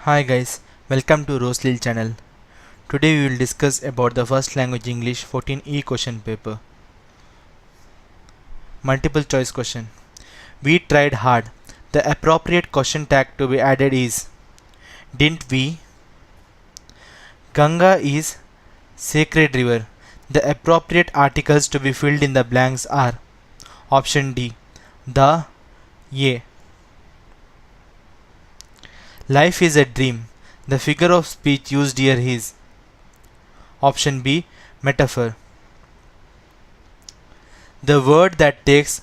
Hi guys, welcome to Roslil channel. Today we will discuss about the first language English 14E question paper. Multiple choice question. We tried hard. The appropriate question tag to be added is didn't we? Ganga is sacred river. The appropriate articles to be filled in the blanks are option D. The, ye. Life is a dream. The figure of speech used here is option B. Metaphor. The word that takes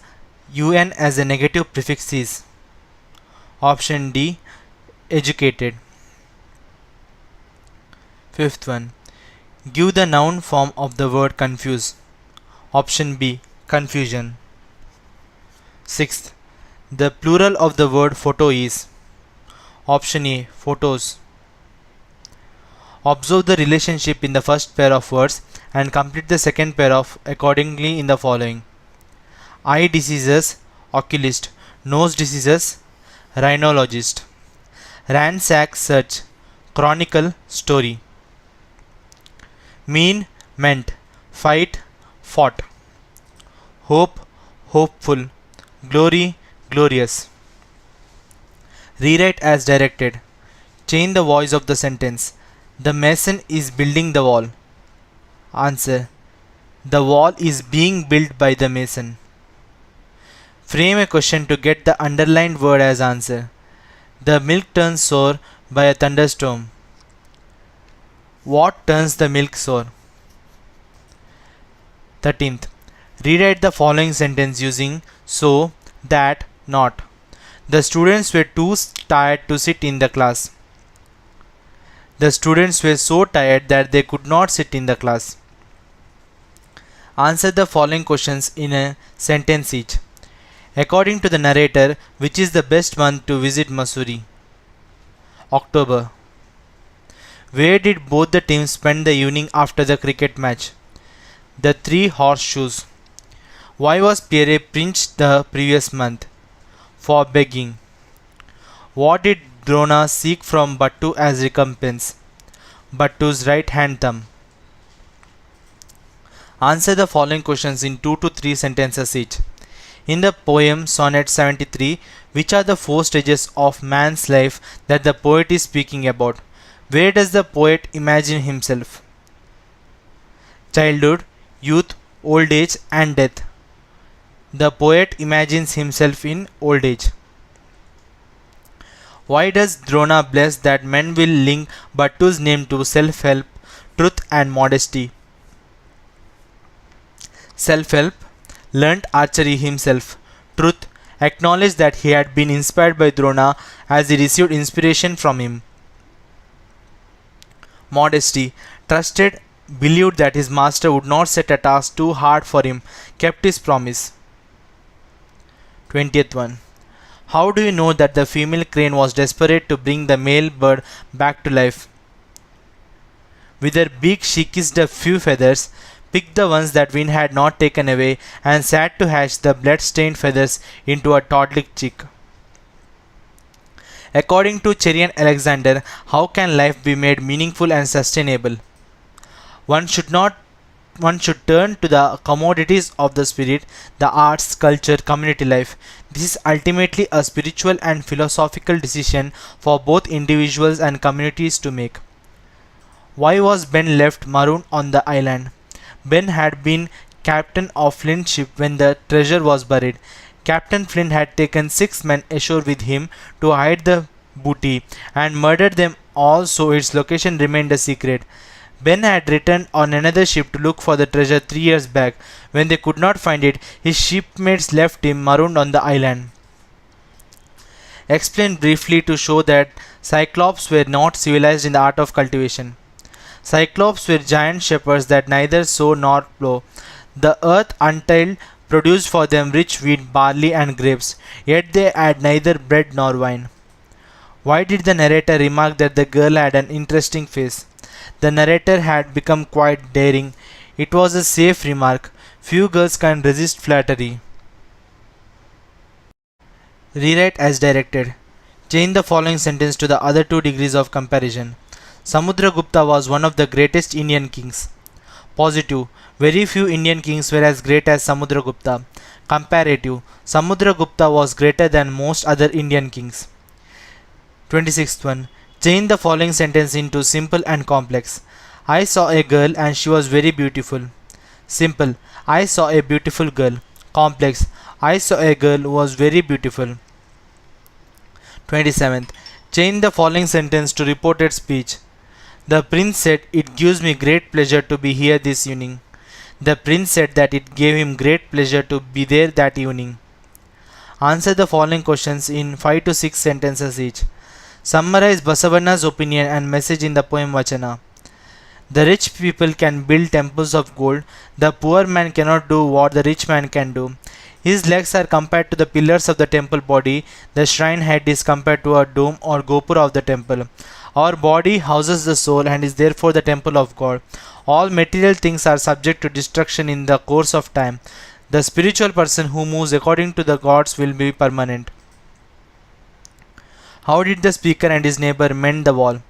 un as a negative prefix is option D. Educated. Fifth one. Give the noun form of the word confuse. Option B. Confusion. Sixth. The plural of the word photo is option A. Photos. Observe the relationship in the first pair of words and complete the second pair of accordingly in the following. Eye diseases, oculist. Nose diseases, rhinologist. Ransack, search. Chronicle, story. Mean, meant. Fight, fought. Hope, hopeful. Glory, glorious. Rewrite as directed. Change the voice of the sentence. The mason is building the wall. Answer. The wall is being built by the mason. Frame a question to get the underlined word as answer. The milk turns sour by a thunderstorm. What turns the milk sour? 13th. Rewrite the following sentence using so, that, not. The students were too tired to sit in the class. The students were so tired that they could not sit in the class. Answer the following questions in a sentence each. According to the narrator, which is the best month to visit Missouri? October. Where did both the teams spend the evening after the cricket match? The Three Horseshoes. Why was Pierre pinched the previous month? For begging. What did Drona seek from Battu as recompense? Battu's right hand thumb. Answer the following questions in 2 to 3 sentences each. In the poem Sonnet 73, which are the 4 stages of man's life that the poet is speaking about? Where does the poet imagine himself? Childhood, youth, old age and death. The poet imagines himself in old age. Why does Drona bless that men will link Battu's name to self-help, truth and modesty? Self-help, learnt archery himself. Truth, acknowledged that he had been inspired by Drona as he received inspiration from him. Modesty, trusted, believed that his master would not set a task too hard for him, kept his promise. 20th one. How do you know that the female crane was desperate to bring the male bird back to life? With her beak she kissed a few feathers, picked the ones that wind had not taken away, and sat to hatch the blood-stained feathers into a toddling chick. According to Cherian Alexander, how can life be made meaningful and sustainable? One should turn to the commodities of the spirit, the arts, culture, community life. This is ultimately a spiritual and philosophical decision for both individuals and communities to make. Why was Ben left marooned on the island? Ben had been captain of Flint's ship when the treasure was buried. Captain Flint had taken 6 men ashore with him to hide the booty and murdered them all, so its location remained a secret. Ben had returned on another ship to look for the treasure 3 years back. When they could not find it, his shipmates left him marooned on the island. Explain briefly to show that Cyclops were not civilized in the art of cultivation. Cyclops were giant shepherds that neither sow nor plow. The earth untilled produced for them rich wheat, barley and grapes, yet they had neither bread nor wine. Why did the narrator remark that the girl had an interesting face? The narrator had become quite daring. It was a safe remark. Few girls can resist flattery. Rewrite as directed. Change the following sentence to the other two degrees of comparison. Samudragupta was one of the greatest Indian kings. Positive. Very few Indian kings were as great as Samudragupta. Comparative. Samudragupta was greater than most other Indian kings. 26th one. Change the following sentence into simple and complex. I saw a girl and she was very beautiful. Simple. I saw a beautiful girl. Complex. I saw a girl who was very beautiful. 27th. Change the following sentence to reported speech. The prince said, "It gives me great pleasure to be here this evening." The prince said that it gave him great pleasure to be there that evening. Answer the following questions in 5 to 6 sentences each. Summarize Basavanna's opinion and message in the poem Vachana. The rich people can build temples of gold. The poor man cannot do what the rich man can do. His legs are compared to the pillars of the temple body. The shrine head is compared to a dome or gopura of the temple. Our body houses the soul and is therefore the temple of God. All material things are subject to destruction in the course of time. The spiritual person who moves according to the gods will be permanent. How did the speaker and his neighbor mend the wall?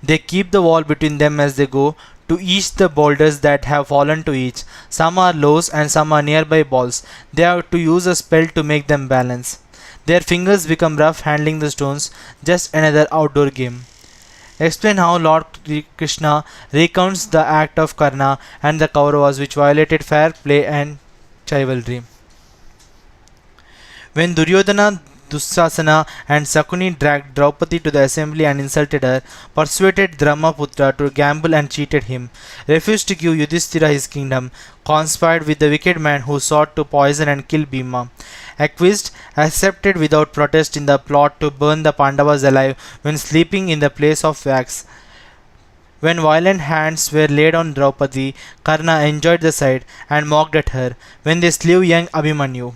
They keep the wall between them as they go to each the boulders that have fallen to each. Some are lows and some are nearby balls. They have to use a spell to make them balance. Their fingers become rough handling the stones, just another outdoor game. Explain how Lord Krishna recounts the act of Karna and the Kauravas which violated fair play and chivalry. When Duryodhana, Dussasana and Sakuni dragged Draupadi to the assembly and insulted her, persuaded Brahmaputra to gamble and cheated him, refused to give Yudhishthira his kingdom, conspired with the wicked man who sought to poison and kill Bhima, acquiesced, accepted without protest in the plot to burn the Pandavas alive when sleeping in the place of wax. When violent hands were laid on Draupadi, Karna enjoyed the sight and mocked at her when they slew young Abhimanyu.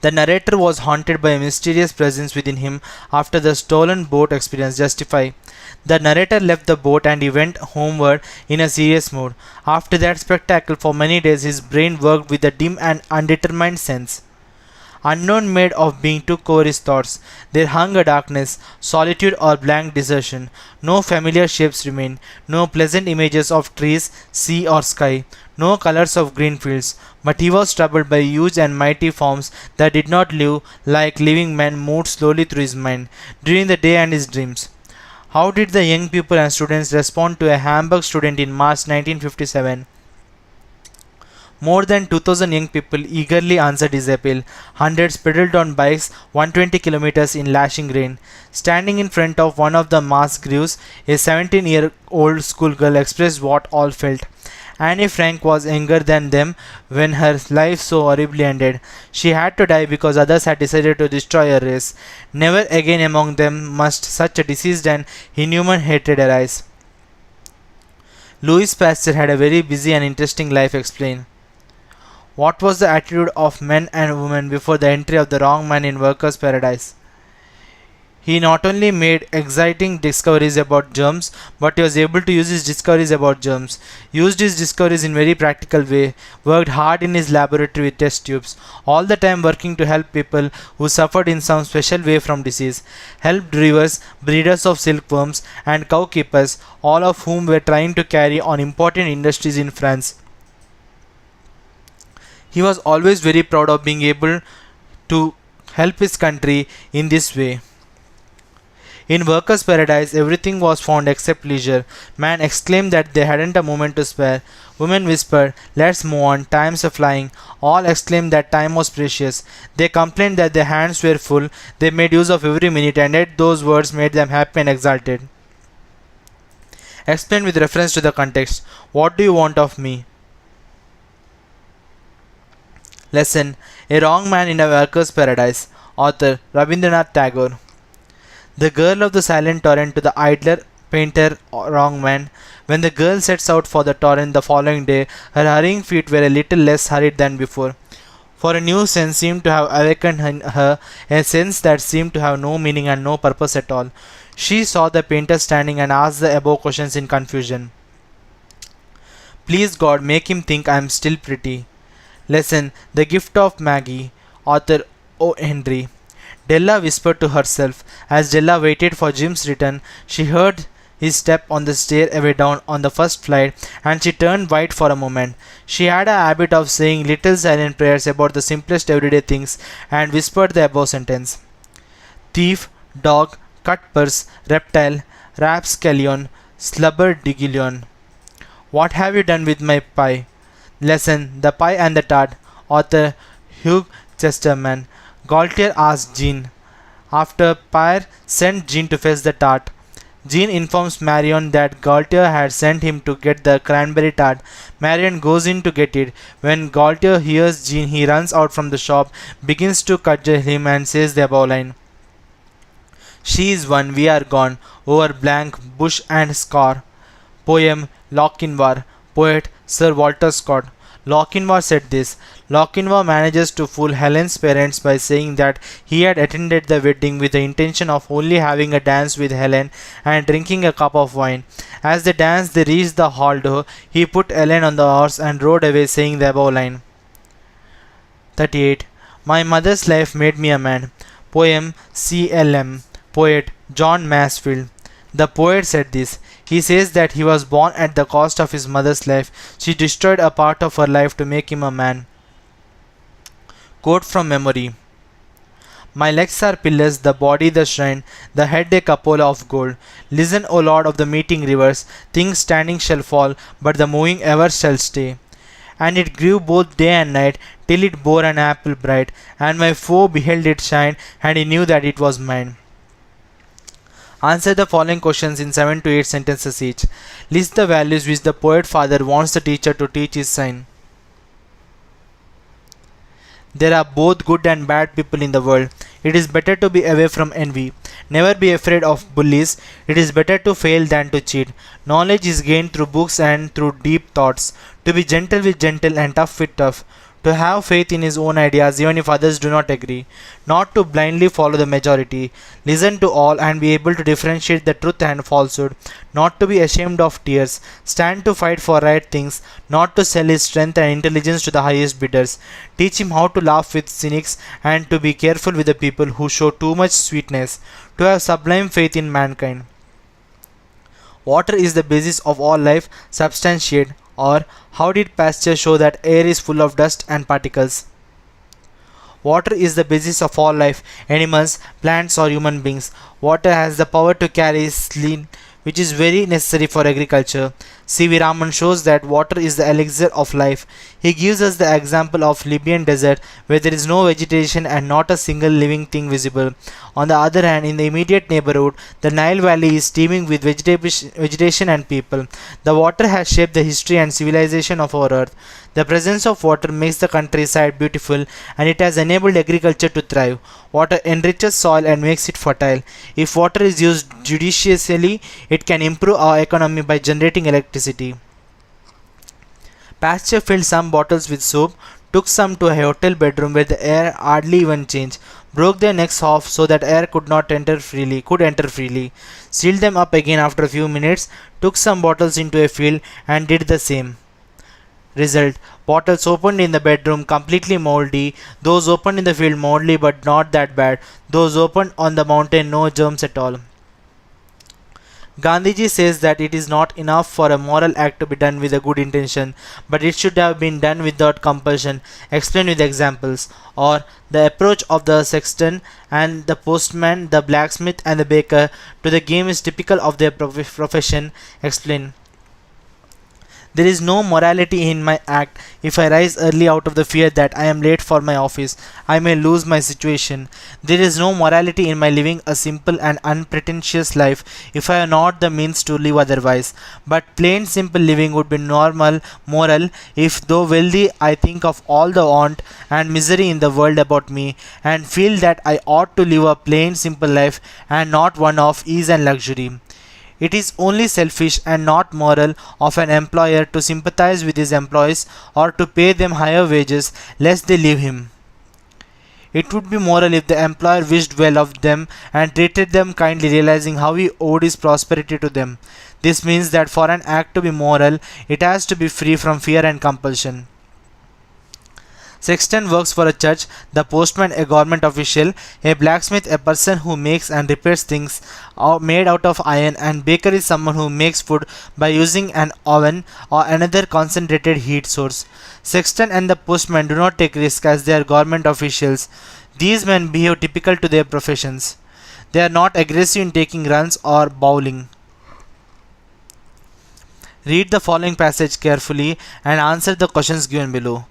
The narrator was haunted by a mysterious presence within him after the stolen boat experience justify. The narrator left the boat and he went homeward in a serious mood. After that spectacle for many days his brain worked with a dim and undetermined sense. Unknown made of being took over his thoughts. There hung a darkness, solitude or blank desertion. No familiar shapes remained, no pleasant images of trees, sea or sky, no colors of green fields, but he was troubled by huge and mighty forms that did not live like living men moved slowly through his mind during the day and his dreams. How did the young people and students respond to a Hamburg student in March 1957? More than 2,000 young people eagerly answered his appeal. Hundreds pedaled on bikes 120 kilometers in lashing rain. Standing in front of one of the mass graves, a 17-year-old schoolgirl expressed what all felt. Anne Frank was younger than them when her life so horribly ended. She had to die because others had decided to destroy her race. Never again among them must such a diseased and inhuman hatred arise. Louis Pasteur had a very busy and interesting life explained. What was the attitude of men and women before the entry of the wrong man in workers' paradise? He not only made exciting discoveries about germs, but he was able to use his discoveries about germs, used his discoveries in very practical way, worked hard in his laboratory with test tubes, all the time working to help people who suffered in some special way from disease, helped rivers, breeders of silkworms, and cow keepers, all of whom were trying to carry on important industries in France. He was always very proud of being able to help his country in this way. In workers' paradise, everything was found except leisure. Man exclaimed that they hadn't a moment to spare. Women whispered, "Let's move on, time's a flying." All exclaimed that time was precious. They complained that their hands were full. They made use of every minute, and yet those words made them happy and exalted. Explain with reference to the context. What do you want of me? Lesson: A Wrong Man in a Worker's Paradise. Author Rabindranath Tagore. The girl of the silent torrent to the idler, painter, wrong man. When the girl sets out for the torrent the following day, her hurrying feet were a little less hurried than before. For a new sense seemed to have awakened in her, a sense that seemed to have no meaning and no purpose at all. She saw the painter standing and asked the above questions in confusion. Please God, make him think I am still pretty. Lesson: The Gift of Maggie. Author O. Henry. Della whispered to herself. As Della waited for Jim's return, she heard his step on the stairway down on the first flight, and she turned white for a moment. She had a habit of saying little silent prayers about the simplest everyday things and whispered the above sentence. Thief, dog, cutpurse, reptile, rapscallion, slubberdigillion. What have you done with my pie? Lesson: The Pie and the Tart. Author Hugh Chesterman. Gaultier asked Jean. After Pierre sent Jean to fetch the tart, Jean informs Marion that Gaultier had sent him to get the cranberry tart. Marion goes in to get it. When Gaultier hears Jean, he runs out from the shop, begins to cudgel him, and says the above line. She is one, we are gone, over blank, bush and scar. Poem Lochinvar. Poet Sir Walter Scott. Lochinvar said this. Lochinvar manages to fool Helen's parents by saying that he had attended the wedding with the intention of only having a dance with Helen and drinking a cup of wine. As they danced, they reached the hall door. He put Helen on the horse and rode away, saying the above line. 38. My mother's life made me a man. Poem CLM. Poet John Masefield. The poet said this. He says that he was born at the cost of his mother's life. She destroyed a part of her life to make him a man. Quote from memory. My legs are pillars, the body the shrine, the head a cupola of gold. Listen, O Lord of the meeting rivers, things standing shall fall, but the moving ever shall stay. And it grew both day and night, till it bore an apple bright, and my foe beheld it shine, and he knew that it was mine. Answer the following questions in 7 to 8 sentences each. List the values which the poet father wants the teacher to teach his son. There are both good and bad people in the world. It is better to be away from envy. Never be afraid of bullies. It is better to fail than to cheat. Knowledge is gained through books and through deep thoughts. To be gentle with gentle and tough with tough. To have faith in his own ideas even if others do not agree. Not to blindly follow the majority. Listen to all and be able to differentiate the truth and falsehood. Not to be ashamed of tears. Stand to fight for right things. Not to sell his strength and intelligence to the highest bidders. Teach him how to laugh with cynics and to be careful with the people who show too much sweetness. To have sublime faith in mankind. Water is the basis of all life. Substantiate. Or, how did Pasteur show that air is full of dust and particles? Water is the basis of all life, animals, plants or human beings. Water has the power to carry sleep, which is very necessary for agriculture. C.V. Raman shows that water is the elixir of life. He gives us the example of Libyan desert where there is no vegetation and not a single living thing visible. On the other hand, in the immediate neighborhood, the Nile Valley is teeming with vegetation and people. The water has shaped the history and civilization of our earth. The presence of water makes the countryside beautiful and it has enabled agriculture to thrive. Water enriches soil and makes it fertile. If water is used judiciously, it can improve our economy by generating electricity. Pasteur filled some bottles with soap, took some to a hotel bedroom where the air hardly even changed, broke their necks off so that air could enter freely, sealed them up again after a few minutes, took some bottles into a field and did the same. Result: bottles opened in the bedroom completely moldy, those opened in the field moldy but not that bad, those opened on the mountain no germs at all. Gandhiji says that it is not enough for a moral act to be done with a good intention, but it should have been done without compulsion, explained with examples. Or, the approach of the sexton and the postman, the blacksmith and the baker to the game is typical of their profession, explained. There is no morality in my act. If I rise early out of the fear that I am late for my office, I may lose my situation. There is no morality in my living a simple and unpretentious life if I have not the means to live otherwise. But plain simple living would be moral, if though wealthy I think of all the want and misery in the world about me, and feel that I ought to live a plain simple life and not one of ease and luxury. It is only selfish and not moral of an employer to sympathize with his employees or to pay them higher wages lest they leave him. It would be moral if the employer wished well of them and treated them kindly, realizing how he owed his prosperity to them. This means that for an act to be moral, it has to be free from fear and compulsion. Sexton works for a church, the postman a government official, a blacksmith a person who makes and repairs things made out of iron, and baker is someone who makes food by using an oven or another concentrated heat source. Sexton and the postman do not take risks as they are government officials. These men behave typical to their professions. They are not aggressive in taking runs or bowling. Read the following passage carefully and answer the questions given below.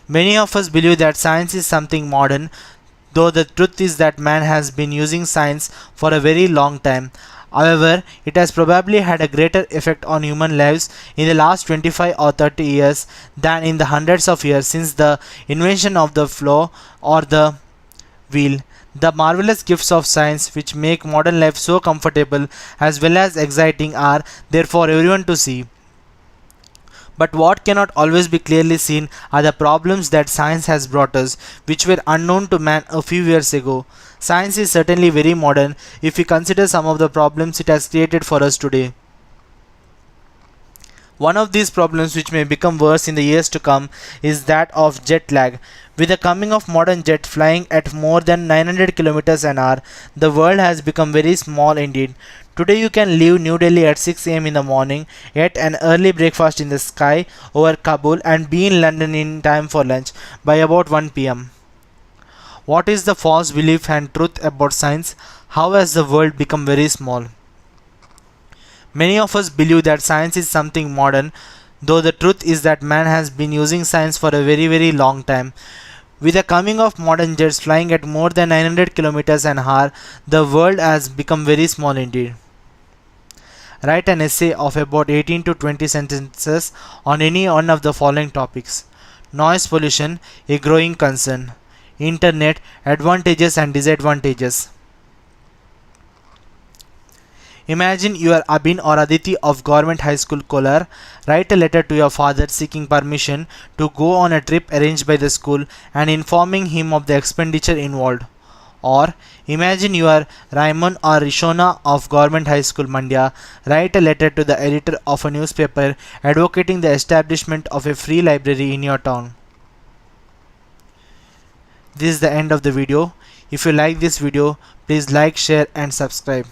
Many of us believe that science is something modern, though the truth is that man has been using science for a very long time. However, it has probably had a greater effect on human lives in the last 25 or 30 years than in the hundreds of years since the invention of the plough or the wheel. The marvelous gifts of science which make modern life so comfortable as well as exciting are there for everyone to see. But what cannot always be clearly seen are the problems that science has brought us, which were unknown to man a few years ago. Science is certainly very modern if we consider some of the problems it has created for us today. One of these problems, which may become worse in the years to come, is that of jet lag. With the coming of modern jet flying at more than 900 kilometers an hour, the world has become very small indeed. Today you can leave New Delhi at 6 am in the morning, eat an early breakfast in the sky over Kabul, and be in London in time for lunch by about 1 pm. What is the false belief and truth about science? How has the world become very small? Many of us believe that science is something modern, though the truth is that man has been using science for a very long time. With the coming of modern jets flying at more than 900 kilometers an hour, the world has become very small indeed. Write an essay of about 18 to 20 sentences on any one of the following topics. Noise pollution, a growing concern. Internet, advantages and disadvantages. Imagine you are Abin or Aditi of Government High School Kolar. Write a letter to your father seeking permission to go on a trip arranged by the school and informing him of the expenditure involved. Or imagine you are Raimon or Rishona of Government High School Mandya. Write a letter to the editor of a newspaper advocating the establishment of a free library in your town. This is the end of the video. If you like this video, please like, share and subscribe.